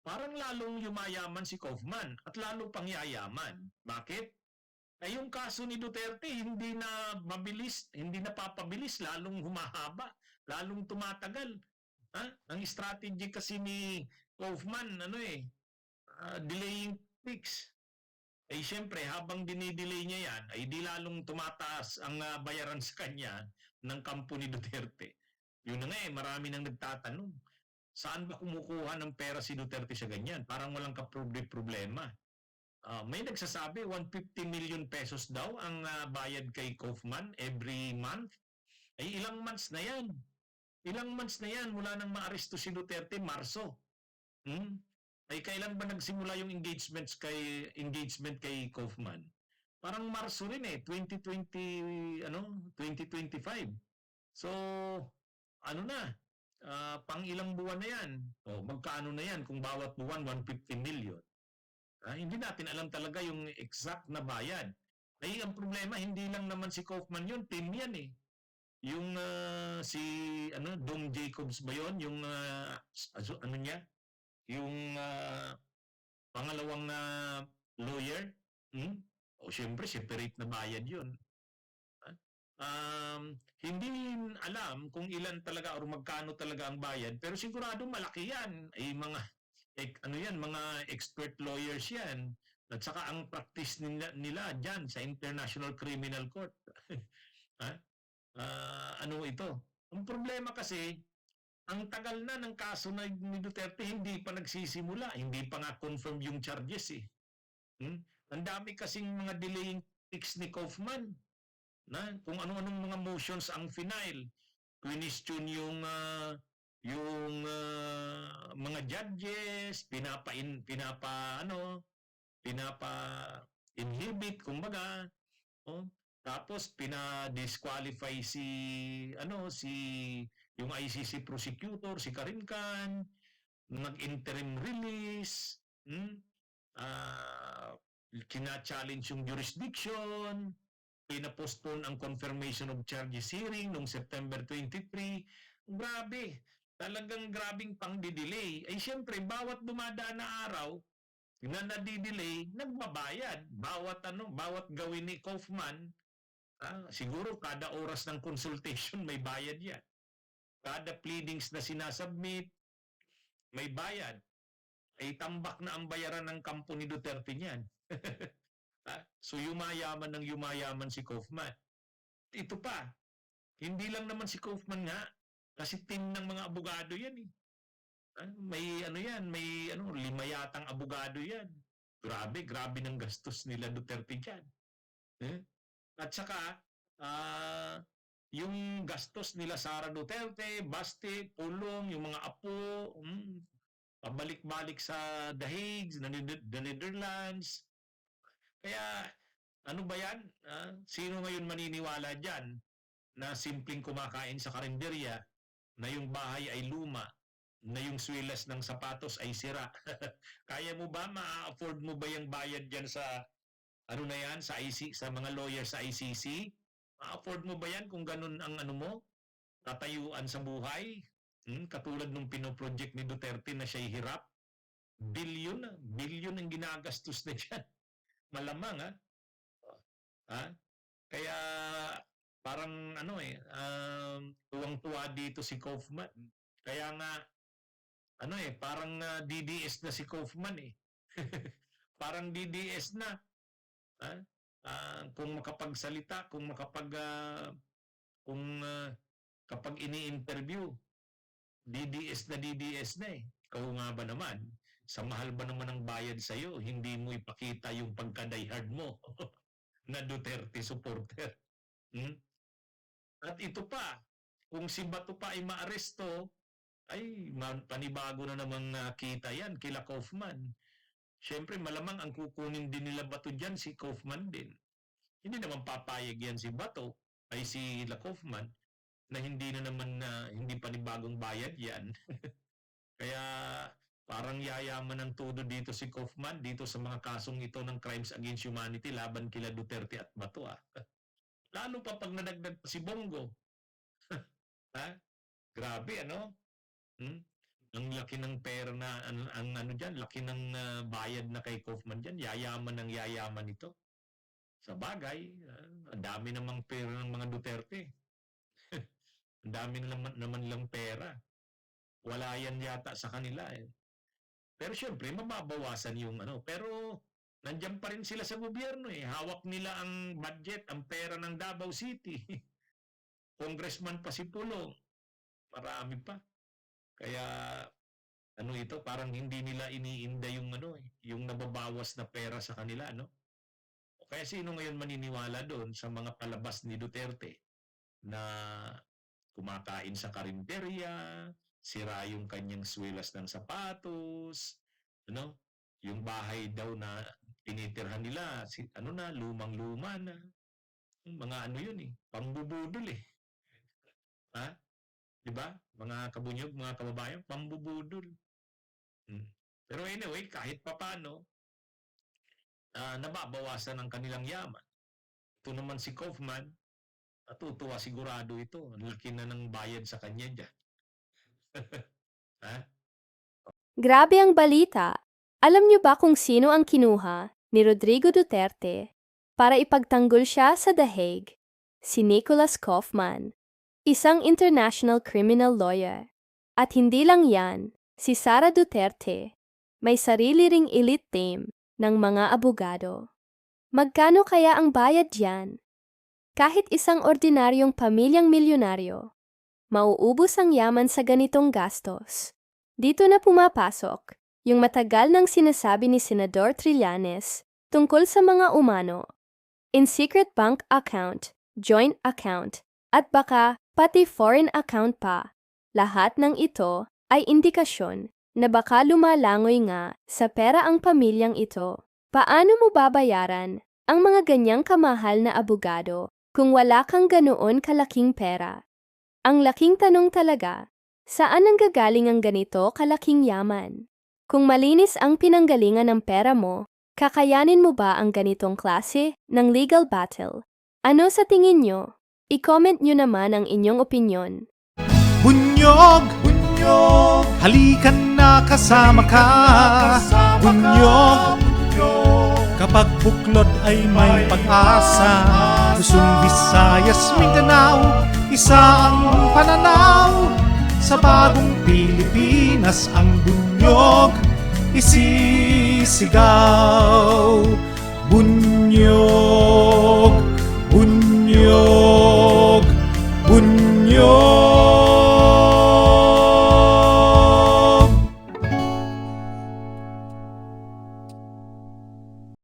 parang lalong yumayaman si Kaufman at lalo pang yayaman. Bakit? Ay yung kaso ni Duterte hindi na mabilis, hindi na papabilis, lalong humahaba, lalong tumatagal. Ha? Ang strategy kasi ni Kaufman, delaying fix. Eh siyempre, habang dinidelay niya yan, ay di lalong tumataas ang bayaran sa kanya ng kampo ni Duterte. Yun na nga eh, marami nang nagtatanong. Saan ba kumukuha ng pera si Duterte sa ganyan? Parang walang problema. May nagsasabi 150 million pesos daw ang bayad kay Kaufman every month. Ay ilang months na yan. Ilang months na yan mula nang maaresto si Duterte, Marso. Hmm? Ay kailan ba nagsimula yung engagement kay Kaufman? Parang Marso rin eh, 2020 2025. So ano na, pang ilang buwan na yan. O magkano na yan kung bawat buwan 150 million. Hindi natin alam talaga yung exact na bayad. Ay ang problema hindi lang naman si Kaufman yun, team yan eh. Yung si Dong Jacobs ba yun, yung ano niya, yung pangalawang lawyer, hmm? O syempre separate na bayad yun. Hindi alam kung ilan talaga or magkano talaga ang bayad, pero sigurado malaki yan. Ay mga mga expert lawyers yan. At saka ang practice nila dyan sa International Criminal Court. ha? Ano ito? Ang problema kasi, ang tagal na ng kaso na ni Duterte, hindi pa nagsisimula. Hindi pa nga confirm yung charges eh. Ang dami kasing mga delaying fix ni Kaufman na kung ano-anong mga motions ang final. Question yung mga judges, pinapa inhibit kumbaga, oh. Tapos pina-disqualify si yung ICC prosecutor, si Karimkan, nag-interim release, uh, kina-challenge yung jurisdiction, pinapostpone ang confirmation of charges hearing noong September 23. Grabe, talagang grabing pang-delay. Ay siyempre, bawat dumadaan na araw na nadidelay, nagbabayad. Bawat gawin ni Kaufman, siguro kada oras ng consultation may bayad yan. Kada pleadings na sinasubmit, may bayad. Ay tambak na ang bayaran ng kampo ni Duterte niyan. So yumayaman ng yumayaman si Kaufman. Ito pa, hindi lang naman si Kaufman nga, kasi team ng mga abogado yan eh. May 5 yatang abogado yan. Grabe ng gastos nila Duterte dyan. At saka, yung gastos nila Sara Duterte, Basti, Pulong, yung mga apo, pabalik-balik sa The Hague, the Netherlands. Kaya, ano ba yan? Sino ngayon maniniwala dyan na simpleng kumakain sa karinderya, na yung bahay ay luma, na yung swilas ng sapatos ay sira? Kaya mo ba, ma-afford mo ba yung bayad dyan sa sa mga lawyer sa ICC? Ma-afford mo ba yan kung ganun ang tatayuan sa buhay? Katulad nung pinoproject ni Duterte na siya'y hirap? Bilyon ang ginagastos na dyan. Malamang ha? Kaya parang tuwang-tuwa dito si Kaufman. Kaya nga parang DDS na si Kaufman eh. Parang DDS na. Kung makapagsalita, kapag ini-interview, DDS na eh. Ikaw nga ba naman? Sa mahal ba naman ang bayad sa'yo, hindi mo ipakita yung pagka-diehard mo na Duterte supporter. At ito pa, kung si Bato pa ay maaresto, ay panibago na naman kita yan kila Kaufman. Siyempre, malamang ang kukunin din nila Bato dyan, si Kaufman din. Hindi naman papayag yan si Bato, ay si Kaufman, na hindi na naman hindi panibagong bayad yan. Kaya parang yayaman ng todo dito si Kaufman dito sa mga kasong ito ng crimes against humanity laban kila Duterte at Bato. Lalo pa pag nadagdag pa si Bongo. Ha? Grabe, ano? Ang laki ng pera na, ang ano dyan, laki ng bayad na kay Kaufman dyan, yayaman ng yayaman ito. Sa bagay, ang dami namang pera ng mga Duterte. Ang dami naman lang pera. Wala yan yata sa kanila eh. Pero syempre, mababawasan yung ano. Pero nandiyan pa rin sila sa gobyerno eh. Hawak nila ang budget, ang pera ng Davao City. Congressman pa si Pulong. Marami pa. Kaya ano ito, parang hindi nila iniinda yung ano eh, yung nababawas na pera sa kanila, no? Kaya sino ngayon maniniwala doon sa mga palabas ni Duterte na kumakain sa karinderya, sira yung kanyang swilas ng sapatos, ano? Yung bahay daw na tinitirhan nila, ano na, lumang-luma na. Mga ano yun eh, pambubudol eh. Ha? 'Di ba? Mga kabunyog, mga kababayan, pambubudol. Pero anyway, kahit papano, nababawasan ang kanilang yaman. Ito naman si Kaufman, natutuwa sigurado ito. Ang laki na ng bayad sa kanya dyan. Ha? Grabe ang balita. Alam niyo ba kung sino ang kinuha ni Rodrigo Duterte para ipagtanggol siya sa The Hague? Si Nicholas Kaufman, isang international criminal lawyer. At hindi lang yan, si Sara Duterte, may sarili ring elite team ng mga abogado. Magkano kaya ang bayad diyan? Kahit isang ordinaryong pamilyang milyonaryo, mauubos ang yaman sa ganitong gastos. Dito na pumapasok yung matagal nang sinasabi ni Senador Trillanes tungkol sa mga umano, in-secret bank account, joint account, at baka pati foreign account pa. Lahat ng ito ay indikasyon na baka lumalangoy nga sa pera ang pamilyang ito. Paano mo babayaran ang mga ganyang kamahal na abogado kung wala kang ganoon kalaking pera? Ang laking tanong talaga, saan nanggagaling ang ganito kalaking yaman? Kung malinis ang pinanggalingan ng pera mo, kakayanin mo ba ang ganitong klase ng legal battle? Ano sa tingin nyo? I-comment nyo naman ang inyong opinyon. Bunyog, bunyog, halikan na kasama ka. Bunyog, kapag buklod ay may pag-asa. Luzon, Visayas, Mindanao, isa ang pananaw. Sa bagong Pilipinas ang bunyog isisigaw. Bunyog, bunyog, bunyog.